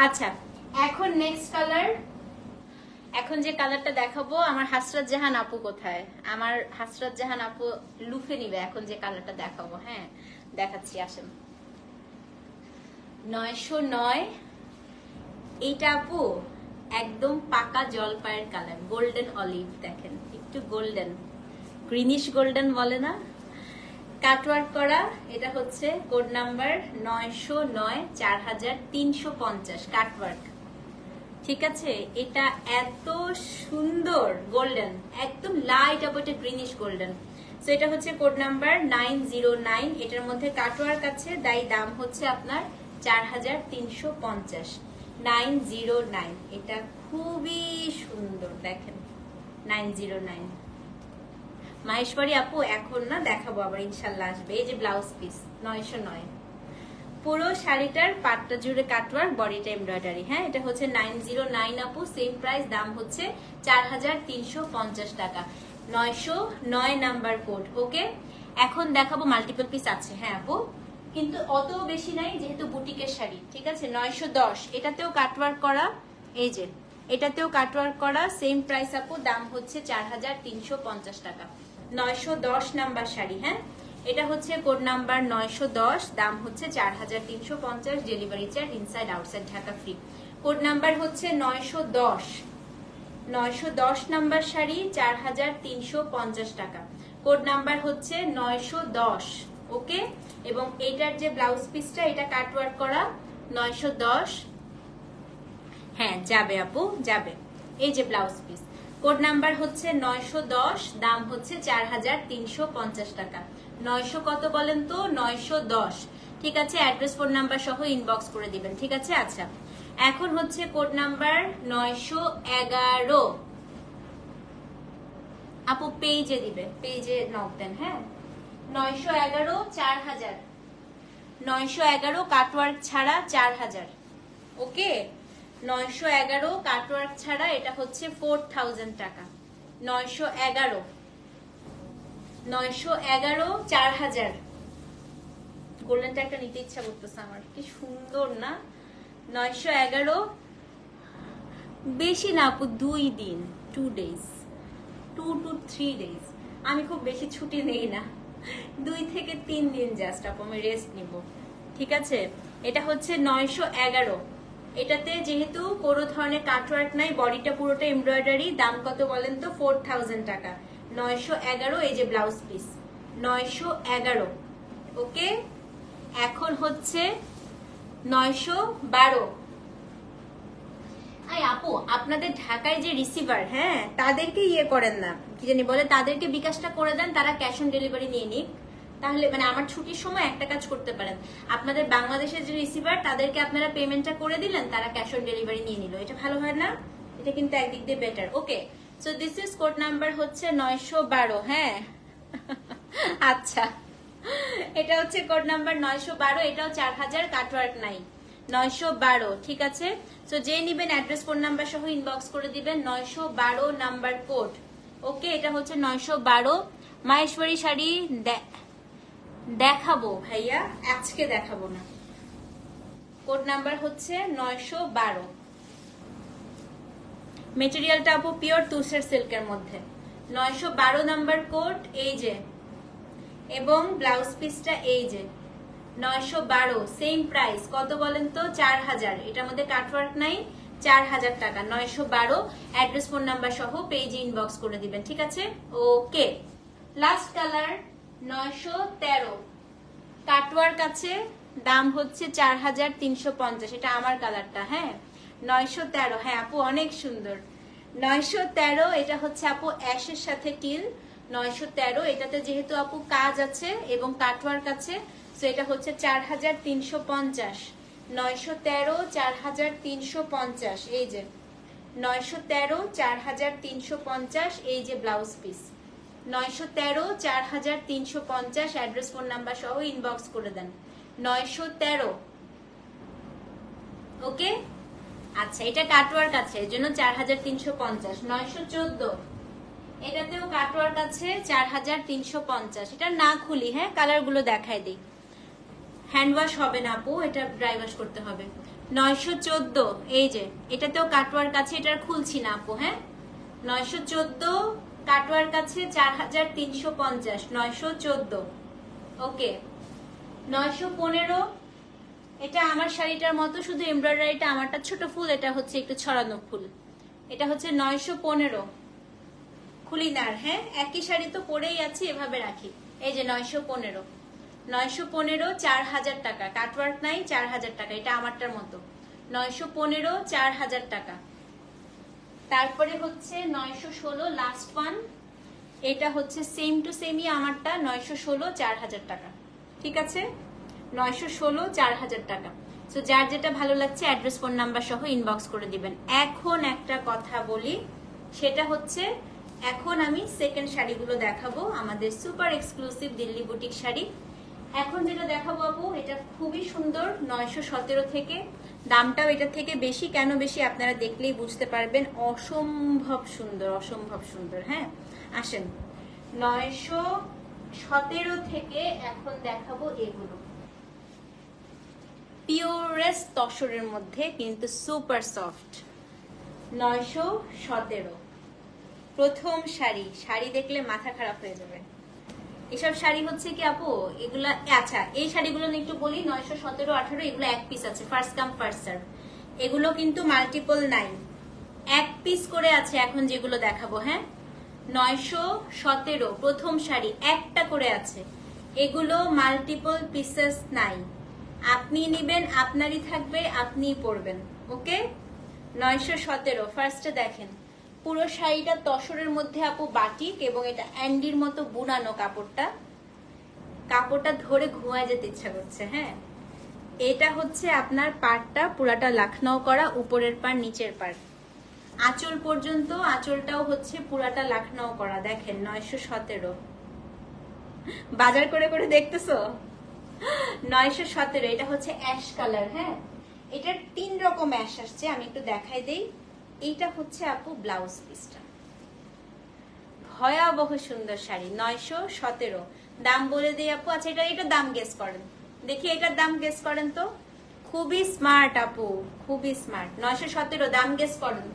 আচ্ছা, এখন নেক্সট কালার। এখন যে কালারটা দেখাবো, আমার হাসরাত জাহান আপু কোথায়? আমার হাসরাত জাহান আপু লুফে নিবে এখন যে কালারটা দেখাবো। হ্যাঁ, দেখাচ্ছি, আসেন। 909, এইটা আপু একদম পাকা জলপাইয়ের কালার, গোল্ডেন অলিভ। দেখেন একটু গোল্ডেন, গ্রিনিশ গোল্ডেন বলে না, কাটওয়ার্ক করা। এটা হচ্ছে কোড নাম্বার 909, 4350 কাটওয়ার্ক, ঠিক আছে। এটা এত সুন্দর গোল্ডেন, একদম লাইট আপ এটা গ্রিনিশ গোল্ডেন। সো এটা হচ্ছে কোড নাম্বার 909। এটার মধ্যে কাটওয়ার্ক আছে, তাই দাম হচ্ছে আপনার 4350। 909, এটা খুবই সুন্দর। দেখেন 909। মাহেশ্বরী আপু এখন না, দেখাবো আবার ইনশাল্লাহ আসবে। এই যে ব্লাউজ পিস 909, পুরো শাড়িটার পাটটা জুড়ে কাটওয়ার্ক, বডিটা এমব্রয়ডারি। হ্যাঁ, এটা হচ্ছে 909 আপু, সেম প্রাইস, দাম হচ্ছে 4350 টাকা। 909 নাম্বার কোড। ওকে, এখন দেখাবো মাল্টিপল পিস আছে। হ্যাঁ আপু, কিন্তু অত বেশি নাই যেহেতু বুটিকের শাড়ি, ঠিক আছে। 910, এটাতেও কাটওয়ার্ক করা, এই যে এটাতেও কাটওয়ার্ক করা, সেম প্রাইস আপু, দাম হচ্ছে 4350 টাকা। 910 নাম্বার শাড়ি। হ্যাঁ, এটা হচ্ছে কোড নাম্বার 910, দাম হচ্ছে 4350। Delivery charge inside outside Dhaka free. Code number হচ্ছে 910, 910 নাম্বার শাড়ি 4350 টাকা। কোড নাম্বার হচ্ছে 910। ওকে, এবং এইটার যে ব্লাউজ পিসটা, এটা কাটওয়ার্ক করা 910। হ্যাঁ যাবে আপু, যাবে। এই যে ব্লাউজ পিস, কোড নাম্বার হচ্ছে 910, দাম হচ্ছে 4350 টাকা। 900 কত বলেন তো? 910। ঠিক আছে, অ্যাড্রেস ফোন নাম্বার সহ ইনবক্স করে দিবেন। ঠিক আছে, আচ্ছা এখন হচ্ছে কোড নাম্বার 911। আপু পেজে দিবে, পেজে নক দেন। হ্যাঁ, 911 4000, 911 কাটওয়ার্ক ছাড়া 4000। ওকে, 911 কাটওয়ার্ক ছাড়া এটা হচ্ছে 4000 টাকা। 911 4000। গোল্ডেনটা একটা নিতে ইচ্ছা করতেছে আমার, কি সুন্দর না? 911, বেশি না আপু, 2 দিন, 2 days, 2 to 3 days। আমি খুব বেশি ছুটি নেই না, 2 থেকে 3 দিন জাস্ট আপু আমি রেস্ট নিব। ঠিক আছে, এটা হচ্ছে 911। এটাতে যেহেতু কোনো ধরনের কাটওয়ার্ক নাই, বডিটা পুরোটা এমব্রয়ডারি। দাম কত বলেন তো? 4000 টাকা। 911, এই যে ব্লাউজ পিস, 911। ওকে, এখন হচ্ছে 912। আপু আপনাদের ঢাকায় যে রিসিভার, হ্যাঁ তাদেরকে ইয়ে করেন না, কি জানি বলে, তাদেরকে বিকাশটা করে দেন, তারা ক্যাশ অন ডেলিভারি নিয়ে নিক। তাহলে মানে আমার ছুটির সময় একটা কাজ করতে পারেন, আপনাদের বাংলাদেশের যে রিসিভার তাদেরকে আপনারা পেমেন্টটা করে দিলেন, তারা ক্যাশ অন ডেলিভারি নিয়ে নিল। এটা ভালো হয় না? এটা কিন্তু একদিক দিয়ে better. Okay, so this is code number হচ্ছে 912। হ্যাঁ আচ্ছা, এটা হচ্ছে কোড নাম্বার 912। এটাও 4000, কাটওয়ার্ক নাই। 912, ঠিক আছে। সো যে নিবেন অ্যাড্রেস ফোন নাম্বার সহ ইনবক্স করে দিবেন। 912 নাম্বার কোড। ওকে, এটা হচ্ছে 912। মাহেশ্বরী শাড়ি দেখাবো ভাইয়া, আজকে দেখাবো না। কোড নাম্বার হচ্ছে 912। মেটেরিয়ালটা আপু পিওর তুষার সিল্কের মধ্যে। 912 নাম্বার কোড, এই যে, এবং ব্লাউজ পিসটা এই যে 912, সেম প্রাইস। কত বলেন তো? 4000। এটার মধ্যে কাটওয়ার্ক নাই, 4000 টাকা। 912, অ্যাড্রেস ফোন নাম্বার সহ পেজে ইনবক্স করে দিবেন। ঠিক আছে, ওকে। লাস্ট কালার 913, কাটওয়ার্ক আছে, দাম হচ্ছে 4350। এটা আমার কালারটা। হ্যাঁ, 913। হ্যাঁ আপু অনেক সুন্দর। 913, এটা হচ্ছে আপু অ্যাশের সাথে টিল। 913, এটাতে যেহেতু আপু কাজ আছে এবং কাটওয়ার্ক আছে, সো এটা হচ্ছে 4350। 913, 4350। এই যে 913, 4350। এই যে blouse piece, 913, 4350। Address phone number সহ ইনবক্স করে দেন। 913। ওকে, আচ্ছা এটা কাটওয়ার্ক আছে, এর জন্য 4350। 914, এটাতেও কাটওয়ার্ক আছে, 4350। এটা না খুলি, হ্যাঁ কালার গুলো দেখাই দিই। হ্যান্ড ওয়াশ হবে না আপু, এটা ড্রাই ওয়াশ করতে হবে। 914, এই যে এটাতেও কাটওয়ার্ক আছে, এটা খুলছি না আপু। হ্যাঁ, 914 কাটওয়ার্ক আছে, 4350। 914। ওকে, 915, এটা আমার শাড়িটার মতো, শুধু এমব্রয়ডারিটা আমারটা ছোট ফুল, এটা হচ্ছে একটু ছড়ানো ফুল। এটা হচ্ছে 915। খুলি না আর, হ্যাঁ একই শাড়ি তো পরেই আছি, এভাবে রাখি। এই যে 915, 915, 4000 টাকা। কাটওয়ার্ক নাই, 4000 টাকা। এটা আমারটার মতো। 915, 4000 টাকা। তারপরে হচ্ছে 916, লাস্ট ওয়ান। এটা হচ্ছে সেম টু সেমই আমারটা, 916, 4000 টাকা। ঠিক আছে, 916, 4000 টাকা। সো যার যেটা ভালো লাগছে অ্যাড্রেস ফোন নাম্বার সহ ইনবক্স করে দিবেন। এখন একটা কথা বলি, সেটা হচ্ছে এখন আমি সেকেন্ড শাড়িগুলো দেখাবো, আমাদের super exclusive Delhi boutique sari. এখন যেটা দেখাবো আপু, এটা খুবই সুন্দর। 917 থেকে, দামটাও এটা থেকে বেশি। কেন বেশি আপনারা দেখলেই বুঝতে পারবেন। অসম্ভব সুন্দর, অসম্ভব সুন্দর। হ্যাঁ আসেন, 917 থেকে এখন দেখাবো এগুলো। পিওরেস্ট তসরের মধ্যে কিন্তু সুপার সফট। 917 প্রথম শাড়ি। শাড়ি দেখলে মাথা খারাপ হয়ে যাবে। এসব শাড়ি হচ্ছে কি আপু, এগুলা, আচ্ছা এই শাড়িগুলো একটু বলি। 917, 18, এগুলো এক পিস আছে, ফার্স্ট কাম ফার্স্ট সার্ভ। এগুলো কিন্তু মাল্টিপল নাই, এক পিস করে আছে এখন যেগুলো দেখাবো। হ্যাঁ, 917 প্রথম শাড়ি একটা করে আছে, এগুলো মাল্টিপল পিসেস নাই। আপনি নিবেন, আপনারই থাকবে, আপনিই পরবেন। ওকে, 917 ফার্স্টে দেখেন। পুরো শাড়িটা তসরের মধ্যে আপু বাটিক, এবং এটা অ্যান্ডির মতো বুনানো কাপড়টা। কাপড়টা ধরে ঘুমায় যেতে ইচ্ছা করছে। হ্যাঁ, এটা হচ্ছে আপনার পাড়টা পুরাটা লাখনৌ করা, উপরের পাড় নিচের পাড়, আঁচল পর্যন্ত, আঁচলটাও হচ্ছে পুরাটা লাখনৌ করা। দেখেন 917, বাজার করে করে দেখতেছো, 917। এটা হচ্ছে অ্যাশ কালার। হ্যাঁ, এটার 3 রকম অ্যাশ আসছে, আমি একটু দেখাই দেই। এইটা হচ্ছে আপু ব্লাউজ পিসটা, ভয়াবহ সুন্দর শাড়ি, 917। দাম বলে দিই আপু। আচ্ছা, এটা দাম গেস করেন দেখি, এটার দাম গেস করেন তো। খুবই স্মার্ট আপু, খুবই স্মার্ট। 917 দাম গেস করেন।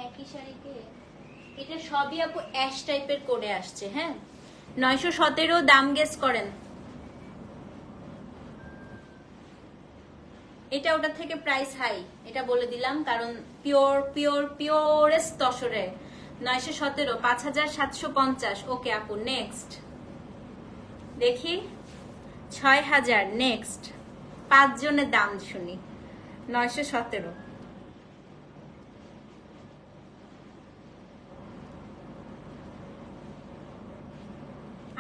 একই শাড়িকে এটা সবই আপু অ্যাশ টাইপের করে আসছে। হ্যাঁ, 917 দাম গেস করেন। এটা ওটার থেকে প্রাইস হাই, এটা বলে দিলাম, কারণ পিওর পিওর পিওরেস্ট তসরে। 917, 5750। ওকে আপু, নেক্সট দেখি। 6000, নেক্সট। 5 জনের দাম শুনি। 917।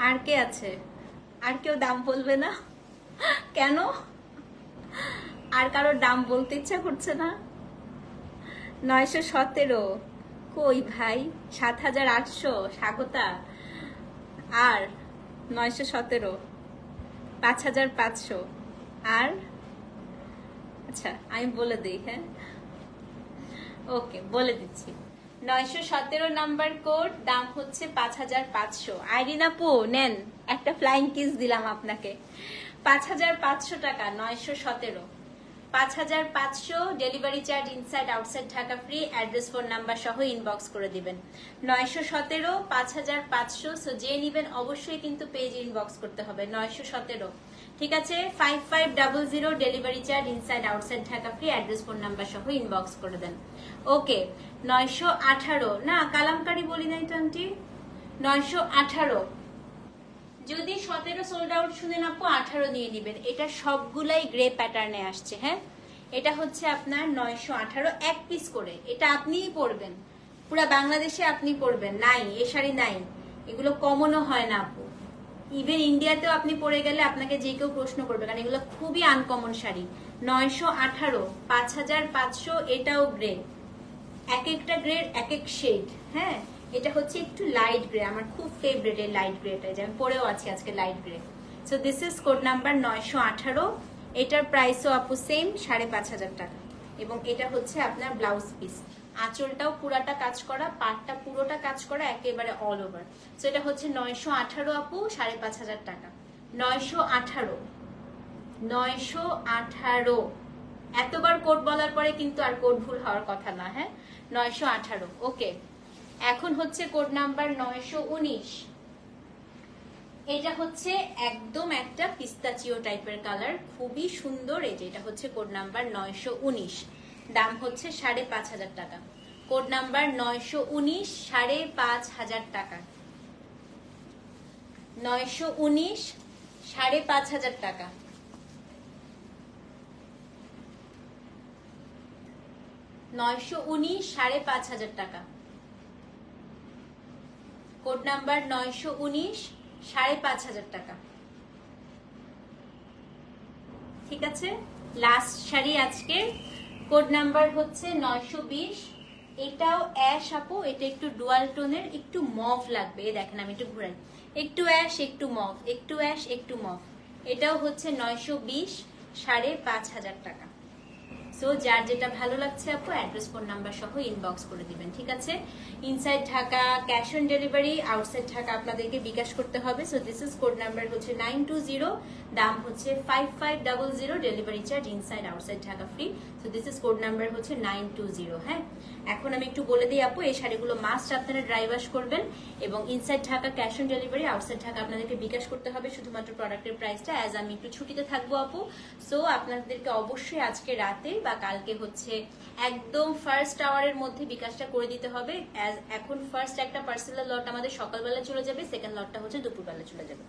আর কে আছে? আর কেউ দাম বলবে না কেন? আর কারোর দাম বলতে ইচ্ছা করছে না? 917 কই ভাই? 7800 স্বাগতা। আর 917, 5500। আর আচ্ছা, আমি বলে দিই। হ্যাঁ, ওকে, বলে দিচ্ছি। 917 নাম্বার কোড, দাম হচ্ছে 5500। আইরিন আপু নেন, একটা ফ্লাইং কিস দিলাম আপনাকে। 5500 টাকা, 917। 5500, delivery charge inside outside Dhaka free, address phone number সহ ইনবক্স করে দিবেন। 917, 5500। সো যে নিবেন অবশ্যই কিন্তু পেজ ইনবক্স করতে হবে। 917, ঠিক আছে। 5500, delivery charge inside outside Dhaka free, address phone number সহ ইনবক্স করে দেন। ওকে, 918 না, কালামকারী বলি নাই তো আন্টি। 918, যদি 17 সোল্ড আউট শুনেন আপু, 18 নিয়ে নিবেন। এটা সবগুলাই গ্রে প্যাটার্নে আসছে। হ্যাঁ, এটা হচ্ছে আপনার 918, এক পিস করে। এটা আপনিই পরবেন, পুরা বাংলাদেশে আপনি পরবেন। নাই, এ শাড়ি নাই, এগুলো কমনও হয় না আপু। ইভেন ইন্ডিয়াতেও আপনি পরে গেলে আপনাকে যে কেউ প্রশ্ন করবে, কারণ এগুলো খুবই আনকমন শাড়ি। 918, 5500। এটাও গ্রে, এক একটা গ্রেড এক এক শেড। হ্যাঁ, এটা হচ্ছে একটু লাইট গ্রে, আমার খুব ফেভারিট এই লাইট গ্রেটা, যে আমি পরেও আছি আজকে light grey. So this is code number 918। এটার প্রাইসও আপু সেম, 5500 টাকা। এবং এটা হচ্ছে আপনার ব্লাউজ পিস, আঁচলটাও পুরাটা কাজ করা, পাটটা পুরোটা কাজ করা, একেবারে অল ওভার। সো এটা হচ্ছে 918 আপু, 5500 টাকা। 918, 918। এতবার কোড বলার পরে কিন্তু আর কোড ভুল হওয়ার কথা না। হ্যাঁ, 918। ওকে, এখন হচ্ছে কোড নাম্বার 919। এটা হচ্ছে একদম একটা পিস্তাচিও টাইপের কালার, খুবই সুন্দর। এই যে এটা হচ্ছে কোড নাম্বার 919, দাম হচ্ছে 5500 টাকা। কোড নাম্বার 919, 5500 টাকা। 919, 5500 টাকা। 919, 5500 টাকা। কোড নাম্বার 919, 5500 টাকা। ঠিক আছে, লাস্ট শাড়ি আজকে। কোড নাম্বার হচ্ছে 920। এটাও অ্যাশ আপু, এটা একটু ডুয়াল টোনের, একটু মভ লাগবে। দেখেন আমি একটু ঘুরাই, একটু অ্যাশ একটু মভ, একটু অ্যাশ একটু মভ। এটাও হচ্ছে 920, 5500 টাকা। সো যার যেটা ভালো লাগছে আপু, অ্যাড্রেস ফোন নাম্বার সহ ইনবক্স করে দিবেন। ঠিক আছে, inside Dhaka cash on delivery, outside Dhaka আপনাদেরকে বিকাশ করতে হবে। So this is code number হচ্ছে 920, দাম হচ্ছে 5500, delivery charge inside outside Dhaka free. So this is code number হচ্ছে 920। হ্যাঁ, এখন আমি একটু বলে দিই আপু, এই শাড়িগুলো মাস্ট আপনারা ড্রাই ওয়াশ করবেন, এবং inside Dhaka cash on delivery, outside Dhaka আপনাদেরকে বিকাশ করতে হবে শুধুমাত্র প্রোডাক্টের প্রাইসটা। অ্যাজ আমি একটু ছুটিতে থাকবো আপু, সো আপনাদেরকে অবশ্যই আজকে রাতে বা কালকে হচ্ছে একদম ফার্স্ট আওয়ারের মধ্যে বিকাশটা করে দিতে হবে। এখন ফার্স্ট একটা পার্সেলার লট আমাদের সকালবেলা চলে যাবে, সেকেন্ড লটটা হচ্ছে দুপুরবেলা চলে যাবে।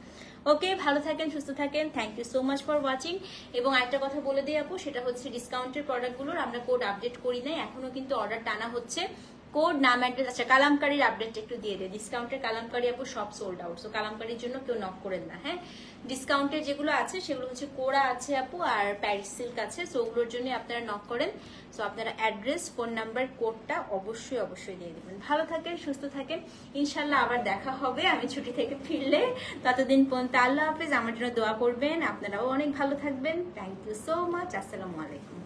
ওকে, ভালো থাকেন, সুস্থ থাকেন, thank you so much for watching. এবং একটা কথা বলে দিই আপু, সেটা হচ্ছে ডিসকাউন্টের প্রোডাক্টগুলোর আমরা কোড আপডেট করি নাই, এখনো কিন্তু অর্ডার টানা হচ্ছে। কোড, নাম, অ্যাড্রেস। আচ্ছা, কালামকারীর আপডেট একটু দিয়ে দেয়। ডিসকাউন্টের কালামকারী আপু সব সোল্ড আউট, সো কালামকারীর জন্য কেউ নক করেন না। হ্যাঁ, ডিসকাউন্টের যেগুলো আছে সেগুলো হচ্ছে কোরা আছে আপু আর প্যারিস সিল্ক আছে, সো ওগুলোর জন্য আপনারা নক করেন। সো আপনারা অ্যাড্রেস, ফোন নাম্বার, কোডটা অবশ্যই অবশ্যই দিয়ে দেবেন। ভালো থাকেন, সুস্থ থাকেন, ইনশাল্লাহ আবার দেখা হবে আমি ছুটি থেকে ফিরলে। ততদিন পর্যন্ত আল্লাহ হাফেজ, আমার জন্য দোয়া করবেন, আপনারাও অনেক ভালো থাকবেন। থ্যাংক ইউ সো মাচ, আসসালামু আলাইকুম।